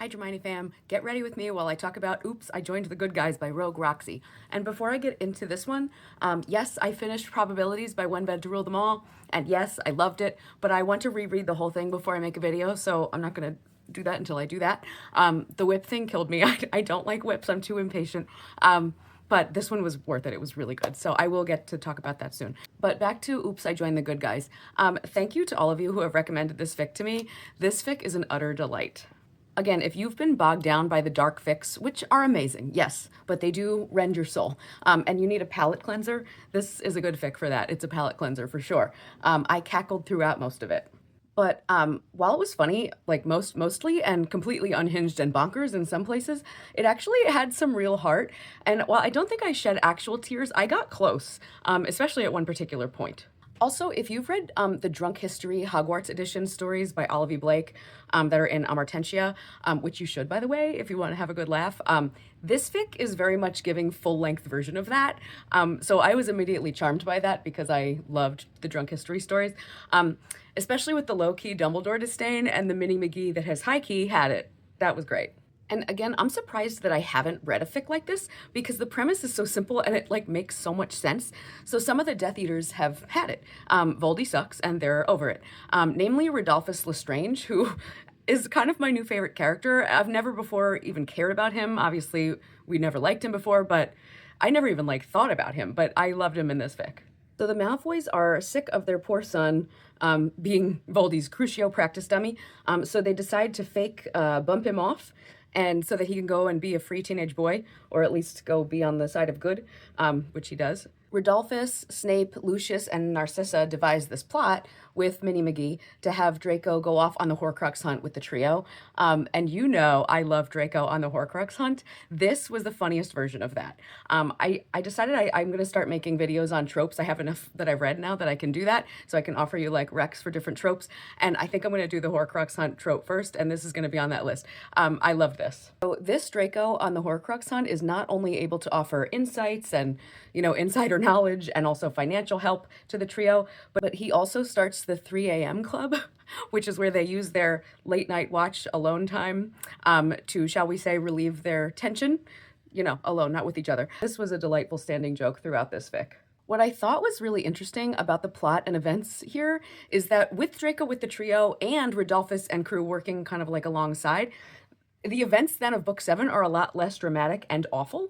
Hi, Dramione fam. Get ready with me while I talk about Oops, I Joined the Good Guys by Rogue Roxy. And before I get into this one, yes, I finished Probabilities by One Bed to Rule Them All, and yes, I loved it, but I want to reread the whole thing before I make a video, so I'm not going to do that until I do that. The whip thing killed me. I don't like whips. I'm too impatient. But this one was worth it. It was really good. So I will get to talk about that soon. But back to Oops, I Joined the Good Guys. Thank you to all of you who have recommended this fic to me. This fic is an utter delight. Again, if you've been bogged down by the dark fics, which are amazing, yes, but they do rend your soul, and you need a palate cleanser, this is a good fic for that. It's a palate cleanser for sure. I cackled throughout most of it. But while it was funny, like mostly and completely unhinged and bonkers in some places, it actually had some real heart. And while I don't think I shed actual tears, I got close, especially at one particular point. Also, if you've read the Drunk History Hogwarts Edition stories by Olivia Blake that are in Amartentia, which you should, by the way, if you want to have a good laugh, this fic is very much giving full-length version of that. So I was immediately charmed by that because I loved the Drunk History stories, especially with the low-key Dumbledore disdain and the mini McGee that has high-key had it. That was great. And again, I'm surprised that I haven't read a fic like this because the premise is so simple and it like makes so much sense. So some of the Death Eaters have had it. Voldy sucks and they're over it. Namely Rodolphus Lestrange, who is kind of my new favorite character. I've never before even cared about him. Obviously, we never liked him before, but I never even like thought about him, but I loved him in this fic. So the Malfoys are sick of their poor son being Voldy's Crucio practice dummy, so they decide to fake bump him off and so that he can go and be a free teenage boy, or at least go be on the side of good, which he does. Rodolphus, Snape, Lucius, and Narcissa devise this plot with Minnie McGee to have Draco go off on the Horcrux hunt with the trio. And you know I love Draco on the Horcrux hunt. This was the funniest version of that. I decided I'm going to start making videos on tropes. I have enough that I've read now that I can do that, so I can offer you like recs for different tropes. And I think I'm going to do the Horcrux hunt trope first, and this is going to be on that list. I love this. So this Draco on the Horcrux hunt is not only able to offer insights and, you know, insider knowledge and also financial help to the trio, but he also starts the 3 a.m. club, which is where they use their late night watch alone time to, shall we say, relieve their tension, you know, alone, not with each other. This was a delightful standing joke throughout this fic. What I thought was really interesting about the plot and events here is that with Draco with the trio and Rodolphus and crew working kind of like alongside, the events then of book 7 are a lot less dramatic and awful.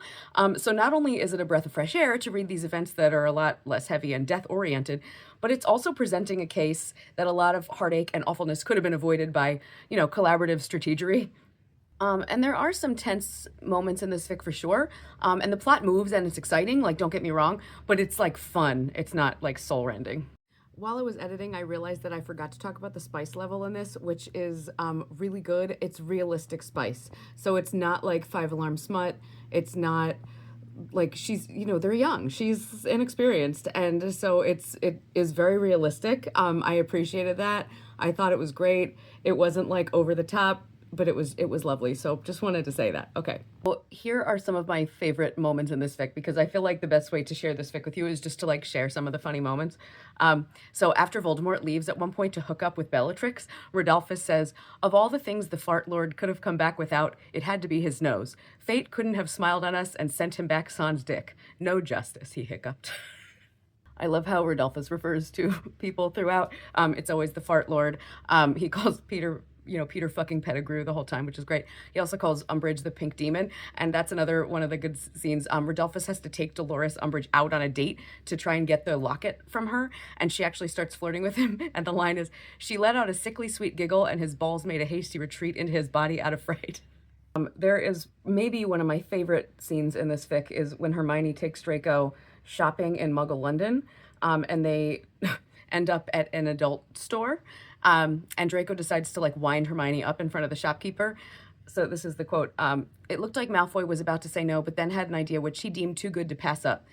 So not only is it a breath of fresh air to read these events that are a lot less heavy and death-oriented, but it's also presenting a case that a lot of heartache and awfulness could have been avoided by, you know, collaborative strategery. And there are some tense moments in this fic for sure. And the plot moves and it's exciting, like don't get me wrong, but it's like fun. It's not like soul-rending. While I was editing, I realized that I forgot to talk about the spice level in this, which is really good. It's realistic spice. So it's not like Five Alarm Smut. It's not like she's, you know, they're young. She's inexperienced. And so it is very realistic. I appreciated that. I thought it was great. It wasn't like over the top, but it was lovely. So just wanted to say that. Okay. Well, here are some of my favorite moments in this fic because I feel like the best way to share this fic with you is just to like share some of the funny moments. So after Voldemort leaves at one point to hook up with Bellatrix, Rodolphus says, "Of all the things the Fart Lord could have come back without, it had to be his nose. Fate couldn't have smiled on us and sent him back sans dick. No justice," he hiccuped. I love how Rodolphus refers to people throughout. It's always the Fart Lord. He calls Peter, you know, Peter fucking Pettigrew the whole time, which is great. He also calls Umbridge the pink demon, and that's another one of the good scenes. Rodolphus has to take Dolores Umbridge out on a date to try and get the locket from her, and she actually starts flirting with him, and the line is, "She let out a sickly sweet giggle, and his balls made a hasty retreat into his body out of fright." There is maybe one of my favorite scenes in this fic is when Hermione takes Draco shopping in Muggle London, and they end up at an adult store, and Draco decides to like wind Hermione up in front of the shopkeeper. So this is the quote. "It looked like Malfoy was about to say no, but then had an idea which he deemed too good to pass up.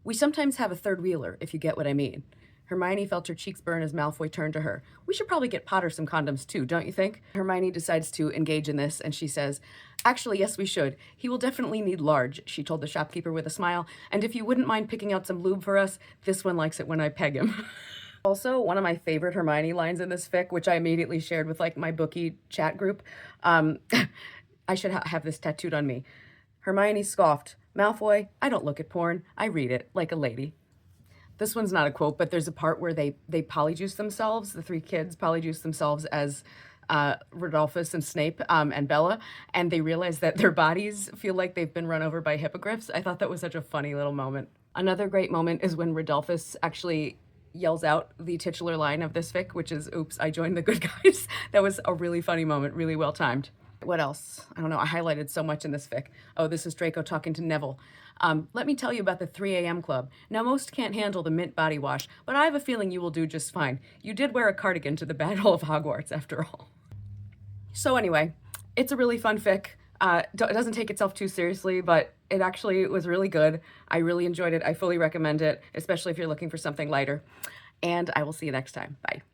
We sometimes have a third wheeler, if you get what I mean." Hermione felt her cheeks burn as Malfoy turned to her. "We should probably get Potter some condoms too, don't you think?" Hermione decides to engage in this, and she says, "Actually, yes, we should. He will definitely need large," she told the shopkeeper with a smile. "And if you wouldn't mind picking out some lube for us, this one likes it when I peg him." Also, one of my favorite Hermione lines in this fic, which I immediately shared with like my bookie chat group, I should have this tattooed on me. Hermione scoffed. Malfoy, I don't look at porn. I read it like a lady. This one's not a quote, but there's a part where they polyjuice themselves. The three kids polyjuice themselves as Rodolphus and Snape and Bella, and they realize that their bodies feel like they've been run over by hippogriffs. I thought that was such a funny little moment. Another great moment is when Rodolphus actually yells out the titular line of this fic, which is, "Oops, I joined the good guys." That was a really funny moment, really well timed. What else? I don't know. I highlighted so much in this fic. Oh, this is Draco talking to Neville. Let me tell you about the 3 a.m. club. Now, most can't handle the mint body wash, but I have a feeling you will do just fine. You did wear a cardigan to the Battle of Hogwarts, after all. So anyway, it's a really fun fic. It doesn't take itself too seriously, but it actually was really good. I really enjoyed it. I fully recommend it, especially if you're looking for something lighter. And I will see you next time. Bye.